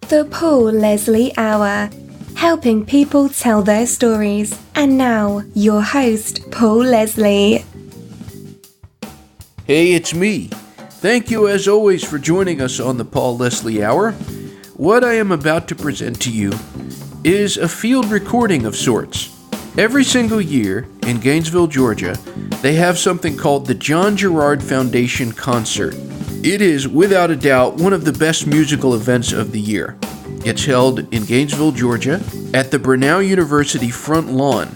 The Paul Leslie Hour, helping people tell their stories. And now, your host, Paul Leslie. Hey, it's me. Thank you as always for joining us on the Paul Leslie Hour. What I am about to present to you is a field recording of sorts. Every single year in Gainesville, Georgia, they have something called the John Jarrard Foundation Concert. It is, without a doubt, one of the best musical events of the year. It's held in Gainesville, Georgia, at the Brenau University Front Lawn.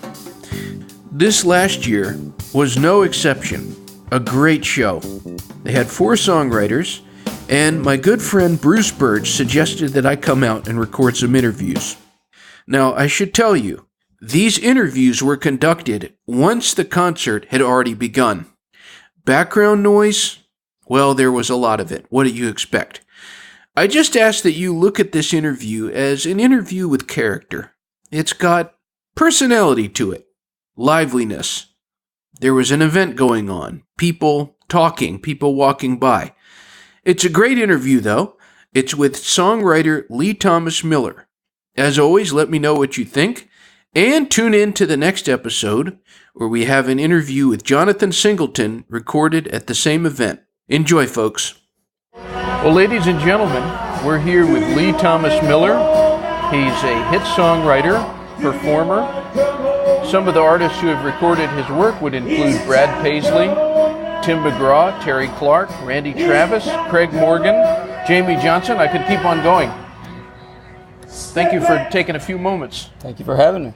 This last year was no exception. A great show. They had 4 songwriters, and my good friend Bruce Birch suggested that I come out and record some interviews. Now, I should tell you, these interviews were conducted once the concert had already begun. Background noise? Well, there was a lot of it. What do you expect? I just ask that you look at this interview as an interview with character. It's got personality to it, liveliness. There was an event going on, people talking, people walking by. It's a great interview, though. It's with songwriter Lee Thomas Miller. As always, let me know what you think. And tune in to the next episode where we have an interview with Jonathan Singleton recorded at the same event. Enjoy, folks. Well, ladies and gentlemen, we're here with Lee Thomas Miller. He's a hit songwriter, performer. Some of the artists who have recorded his work would include Brad Paisley, Tim McGraw, Terri Clark, Randy Travis, Craig Morgan, Jamey Johnson. I could keep on going. Thank you for taking a few moments. Thank you for having me.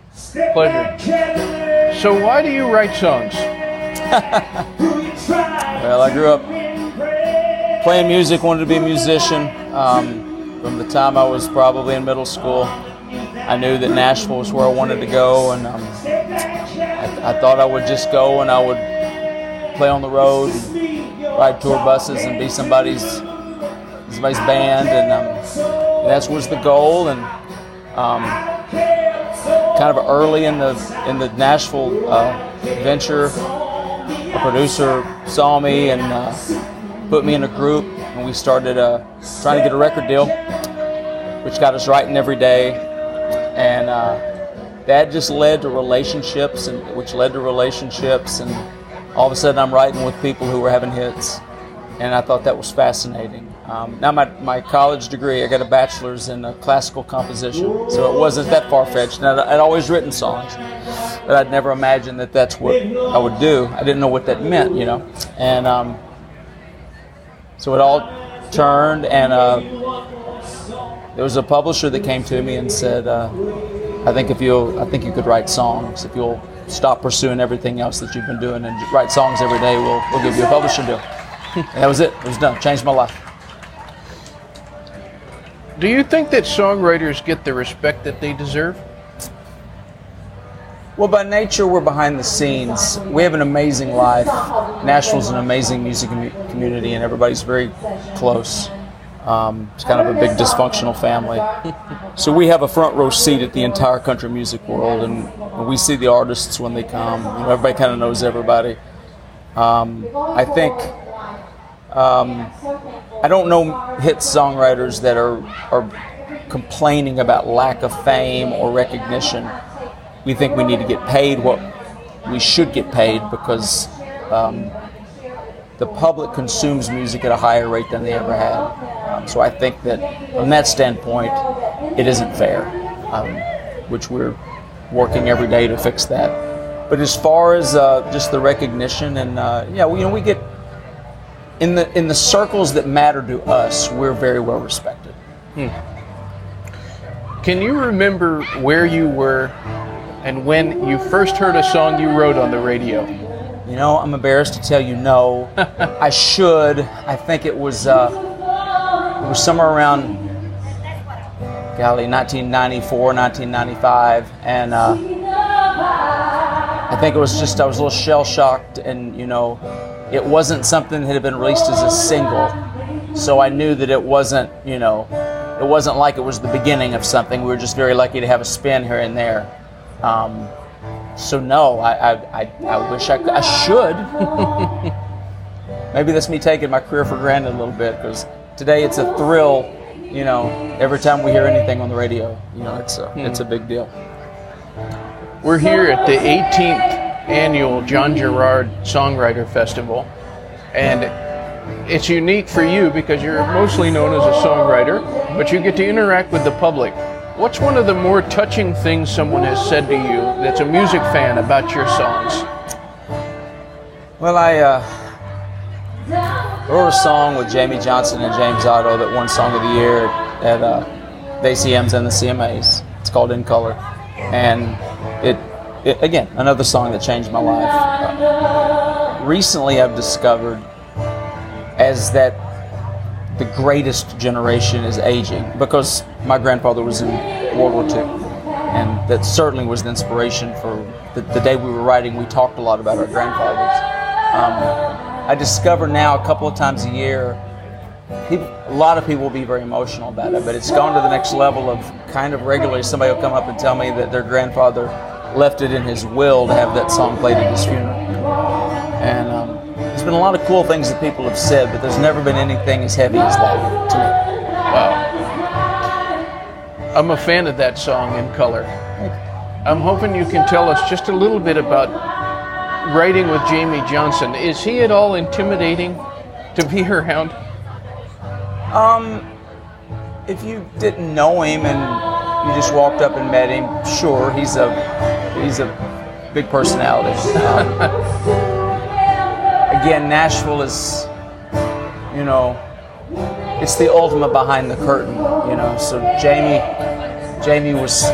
Pleasure. So why do you write songs? Well, I grew up playing music, wanted to be a musician. From the time I was probably in middle school, I knew that Nashville was where I wanted to go, and I thought I would just go and I would play on the road, ride tour buses, and be somebody's band, and that was the goal. And kind of early in the Nashville venture, a producer saw me and put me in a group, and we started trying to get a record deal, which got us writing every day, and that just led to relationships, which led to relationships, and all of a sudden I'm writing with people who were having hits, and I thought that was fascinating. Now my college degree, I got a bachelor's in classical composition, so it wasn't that far-fetched. And I'd always written songs, but I'd never imagined that that's what I would do. I didn't know what that meant, you know. And so it all turned, and there was a publisher that came to me and said, I think you could write songs. If you'll stop pursuing everything else that you've been doing and write songs every day, we'll give you a publishing deal. And that was it. It was done. Changed my life. Do you think that songwriters get the respect that they deserve? Well, by nature, we're behind the scenes. We have an amazing life. Nashville's an amazing music community, and everybody's very close. It's kind of a big dysfunctional family. So we have a front row seat at the entire country music world, and we see the artists when they come. You know, everybody kind of knows everybody. I think I don't know hit songwriters that are complaining about lack of fame or recognition. We think we need to get paid what we should get paid because the public consumes music at a higher rate than they ever have. So I think that from that standpoint, it isn't fair, which we're working every day to fix that. But as far as just the recognition and we get in the circles that matter to us, we're very well respected. Can you remember where you were and when you first heard a song you wrote on the radio? You know, I'm embarrassed to tell you no. I should. I think it was somewhere around, 1994, 1995, and I think it was just I was a little shell-shocked, and it wasn't something that had been released as a single, so I knew that it wasn't like it was the beginning of something. We were just very lucky to have a spin here and there. So no, I wish I should. Maybe that's me taking my career for granted a little bit, because today it's a thrill you know, every time we hear anything on the radio, you know, it's a big deal. We're here at the 18th annual John Jarrard Songwriter Festival, and it's unique for you because you're mostly known as a songwriter, but you get to interact with the public. What's one of the more touching things someone has said to you that's a music fan about your songs? Well, I wrote a song with Jamey Johnson and James Otto that won Song of the Year at the ACMs and the CMAs. It's called In Color. And it again, another song that changed my life. Recently I've discovered as that the greatest generation is aging, because my grandfather was in World War II, and that certainly was the inspiration for the day we were writing. We talked a lot about our grandfathers. I discover now a couple of times a year, a lot of people will be very emotional about it, but it's gone to the next level of kind of regularly somebody will come up and tell me that their grandfather left it in his will to have that song played at his funeral. And there's been a lot of cool things that people have said, but there's never been anything as heavy as that to me. Wow. I'm a fan of that song, In Color. I'm hoping you can tell us just a little bit about writing with Jamey Johnson. Is he at all intimidating to be around? If you didn't know him and you just walked up and met him, sure, he's a big personality. Again, Nashville is, you know, it's the ultimate behind the curtain, you know. So Jamey was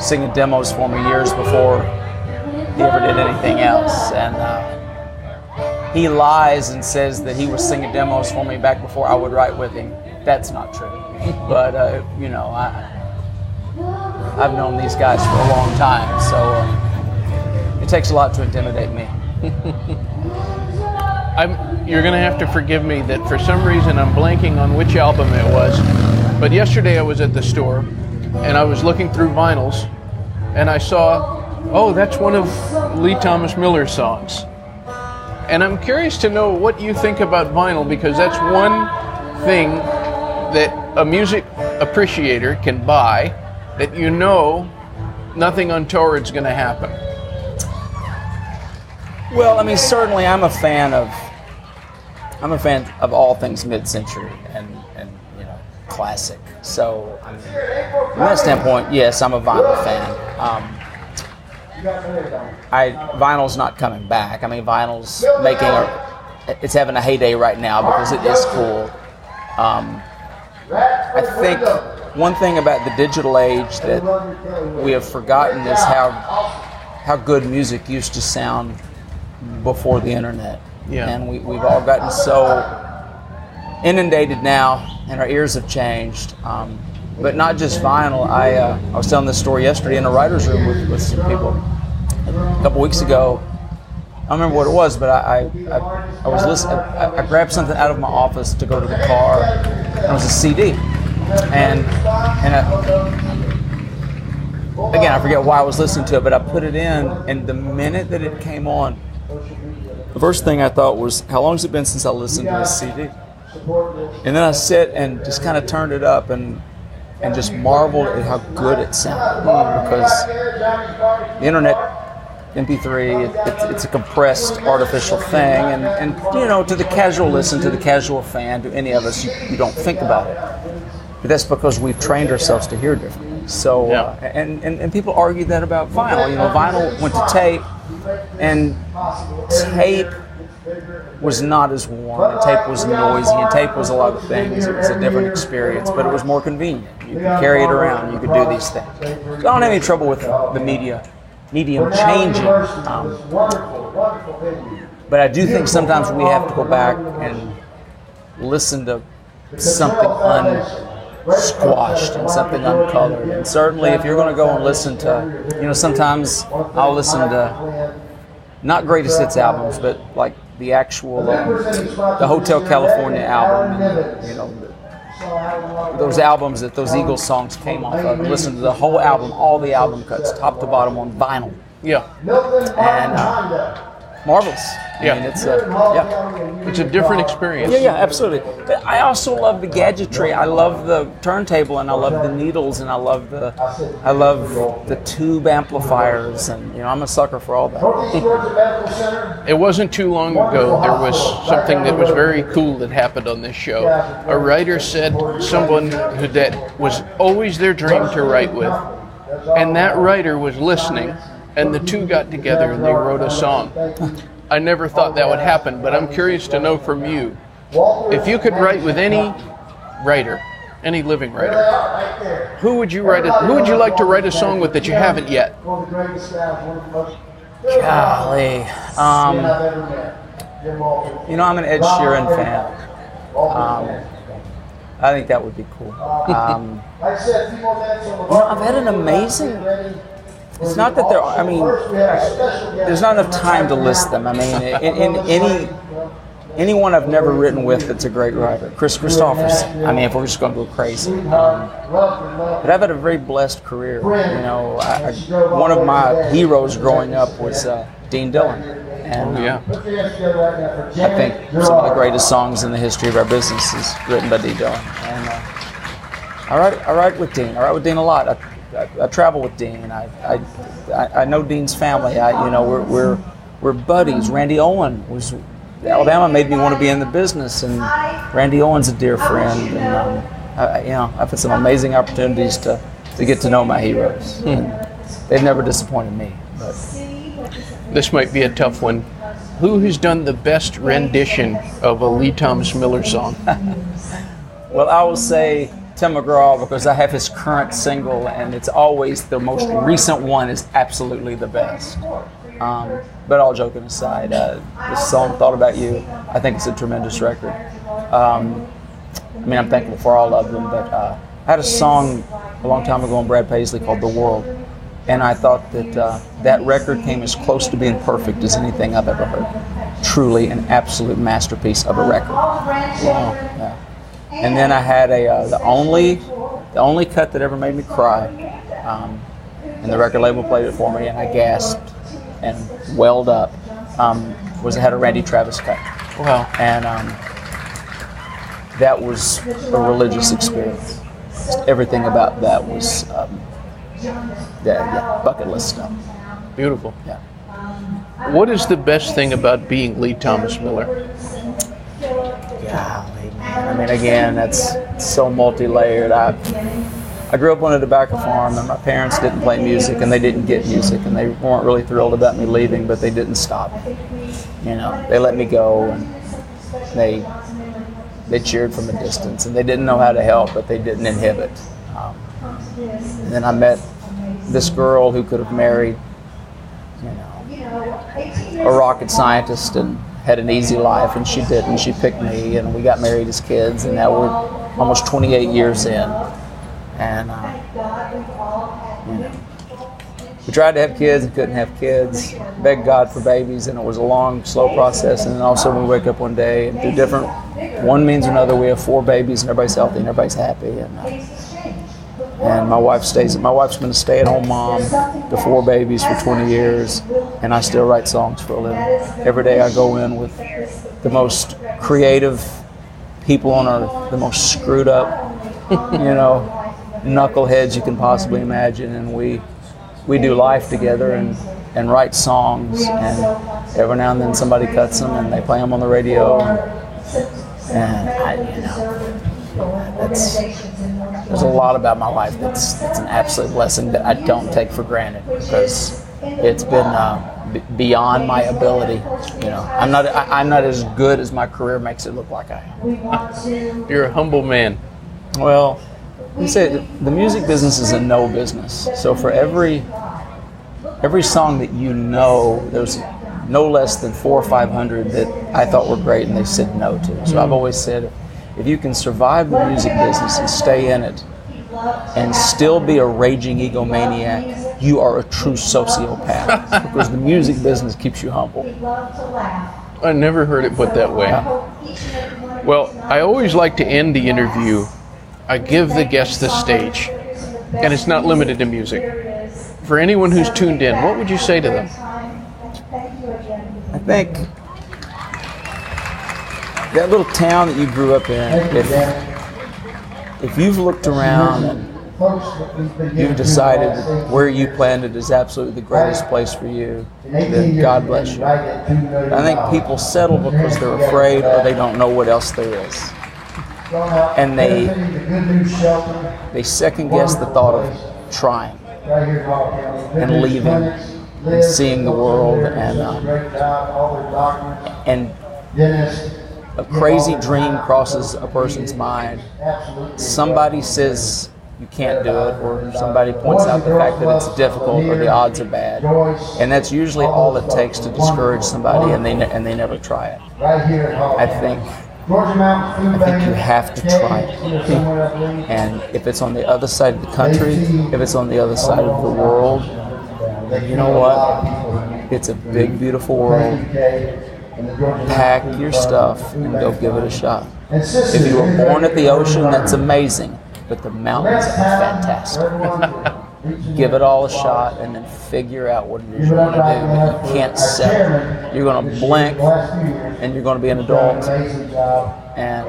singing demos for me years before he ever did anything else, and he lies and says that he was singing demos for me back before I would write with him. That's not true. But you know, I've known these guys for a long time, so it takes a lot to intimidate me. You're going to have to forgive me that for some reason I'm blanking on which album it was, but yesterday I was at the store and I was looking through vinyls and I saw, oh, that's one of Lee Thomas Miller's songs. And I'm curious to know what you think about vinyl, because that's one thing that a music appreciator can buy that you know nothing untoward's going to happen. Well, I mean, certainly I'm a fan of all things mid-century and you know, classic. So I mean, from that standpoint, yes, I'm a vinyl fan. Vinyl's not coming back. I mean, vinyl's it's having a heyday right now because it is cool. I think one thing about the digital age that we have forgotten is how good music used to sound before the internet. Yeah. And we've all gotten so inundated now, and our ears have changed. But not just vinyl. I was telling this story yesterday in a writer's room with some people a couple weeks ago. I don't remember what it was, but I was listening. I grabbed something out of my office to go to the car, and it was a CD. And again, I forget why I was listening to it, but I put it in, and the minute that it came on, the first thing I thought was, how long has it been since I listened to this CD? And then I sat and just kind of turned it up and just marveled at how good it sounded, because the internet, MP3, it's a compressed artificial thing, and you know, to the casual listen, to the casual fan, to any of us, you don't think about it. But that's because we've trained ourselves to hear differently. So, yeah. And people argue that about vinyl. You know, vinyl went to tape, and tape was not as warm, and tape was noisy, and tape was a lot of things. It was a different experience, but it was more convenient. You could carry it around, you could do these things. So I don't have any trouble with the medium changing. But I do think sometimes we have to go back and listen to something unsquashed and something uncolored. And certainly if you're going to go and listen to, you know, sometimes I'll listen to not greatest hits albums, but like the actual, the Hotel California album, and, you know, those albums that those Eagles songs came off of, and listen to the whole album, all the album cuts, top to bottom on vinyl. Yeah. And marvelous. Yeah. I mean, It's a different experience. Yeah, absolutely. But I also love the gadgetry. I love the turntable, and I love the needles, and I love the tube amplifiers, and I'm a sucker for all that. It wasn't too long ago, there was something that was very cool that happened on this show. A writer said someone that was always their dream to write with, and that writer was listening, and the two got together and they wrote a song. I never thought that would happen, but I'm curious to know from you, if you could write with any writer, any living writer, who would you like to write a song with that you haven't yet? Golly. I'm an Ed Sheeran fan. I think that would be cool. I've had an amazing... It's not that there's not enough time to list them. I mean, in anyone I've never written with that's a great writer. Chris Christopherson. I mean, if we're just going to go crazy. But I've had a very blessed career. One of my heroes growing up was Dean Dillon. And I think some of the greatest songs in the history of our business is written by Dean Dillon. And I write with Dean. I write with Dean a lot. I travel with Dean. I know Dean's family. We're buddies. Randy Owen was Alabama made me want to be in the business, and Randy Owen's a dear friend. And I've had some amazing opportunities to get to know my heroes. And they've never disappointed me. But this might be a tough one. Who has done the best rendition of a Lee Thomas Miller song? Well, I will say Tim McGraw, because I have his current single, and it's always the most recent one is absolutely the best. But all joking aside, this song, Thought About You, I think it's a tremendous record. I'm thankful for all of them, but I had a song a long time ago on Brad Paisley called The World, and I thought that that record came as close to being perfect as anything I've ever heard. Truly an absolute masterpiece of a record. Yeah. And then I had the only cut that ever made me cry, and the record label played it for me, and I gasped and welled up. Was I had a Randy Travis cut. Wow! And that was a religious experience. Just everything about that was bucket list stuff. Beautiful. Yeah. What is the best thing about being Lee Thomas Miller? Golly, man. Again, that's so multi-layered. I grew up on a tobacco farm, and my parents didn't play music, and they didn't get music, and they weren't really thrilled about me leaving, but they didn't stop. They let me go, and they cheered from a distance, and they didn't know how to help, but they didn't inhibit. And then I met this girl who could have married, a rocket scientist and had an easy life, and she didn't. She picked me, and we got married as kids, and now we're almost 28 years in. And we tried to have kids and couldn't have kids. Begged God for babies, and it was a long, slow process. And then all of a sudden we wake up one day, and through different one means or another, we have 4 babies, and everybody's healthy and everybody's happy. And my wife's been a stay-at-home mom to 4 babies for 20 years, and I still write songs for a living. Every day I go in with the most creative people on earth, the most screwed up, knuckleheads you can possibly imagine, and we do life together and write songs, and every now and then somebody cuts them and they play them on the radio, and there's a lot about my life that's an absolute blessing that I don't take for granted, because it's been beyond my ability. I'm not as good as my career makes it look like I am. You're a humble man. Well, you say the music business is a no business. So for every song that there's no less than 400 or 500 that I thought were great and they said no to. So I've always said, if you can survive the music business and stay in it and still be a raging egomaniac, you are a true sociopath, because the music business keeps you humble. I never heard it put that way. Yeah. Well, I always like to end the interview. I give the guest the stage, and it's not limited to music. For anyone who's tuned in, what would you say to them? I think that little town that you grew up in, if you've looked around and you've decided where you planted is absolutely the greatest place for you, then God bless you. I think people settle because they're afraid or they don't know what else there is. And they second guess the thought of trying and leaving and seeing the world, and a crazy dream crosses a person's mind. Somebody says you can't do it, or somebody points out the fact that it's difficult or the odds are bad, and that's usually all it takes to discourage somebody, and they never try it. I think you have to try it, and if it's on the other side of the country, if it's on the other side of the world, you know what? It's a big, beautiful world. Pack your stuff and go give it a shot. If you were born at the ocean, that's amazing, but the mountains are fantastic. Give it all a shot and then figure out what it is you want to do, but you can't settle. You're going to blink and you're going to be an adult. And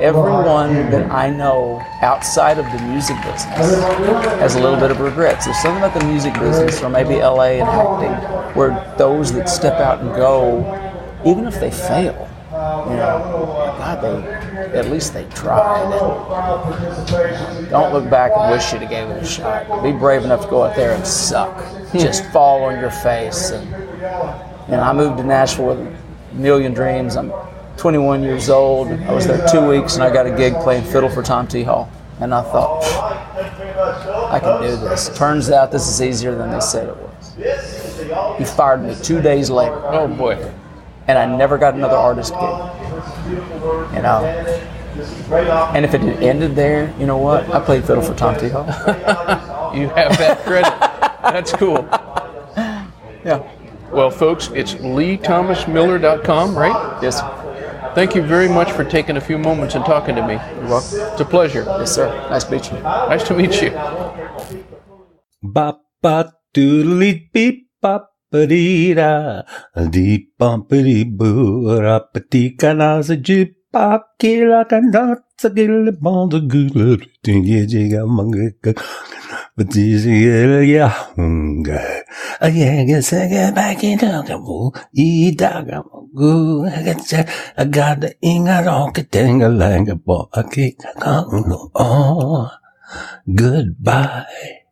everyone that I know outside of the music business has a little bit of regrets. There's something about the music business, or maybe LA and acting, where those that step out and go, even if they fail, God, at least they tried. And don't look back and wish you'd have gave it a shot. Be brave enough to go out there and suck. Just fall on your face. And I moved to Nashville with a million dreams. I'm 21 years old. I was there 2 weeks, and I got a gig playing fiddle for Tom T. Hall. And I thought, I can do this. Turns out this is easier than they said it was. He fired me 2 days later. Oh boy. And I never got another artist gig. And if it had ended there, you know what? I played fiddle for Tom T. Hall. You have that credit. That's cool. Yeah. Well, folks, it's leethomasmiller.com, right? Yes. Thank you very much for taking a few moments and talking to me. You're welcome. It's a pleasure. Yes, sir. Nice to meet you. Nice to meet you. Ba doodly beep bop. Ba-dee-da, dee-bum-ba-dee-boo, ra-pa-dee-ka-na-za, jip-bop-ki-la-ka-na-za-gil-bong-za-goo-la, ding-ya-jig-a-mong-ga, ba-dee-zig-ya-hunga, a-ya-ga-sa-ga-ba-ki-da-ga-boo, ee-da-ga-boo, a-ga-cha-a-ga-da-ing-a-dong-ka-ding-a-lang-a-bo-a-ki-ka-ka-no-oh, goodbye.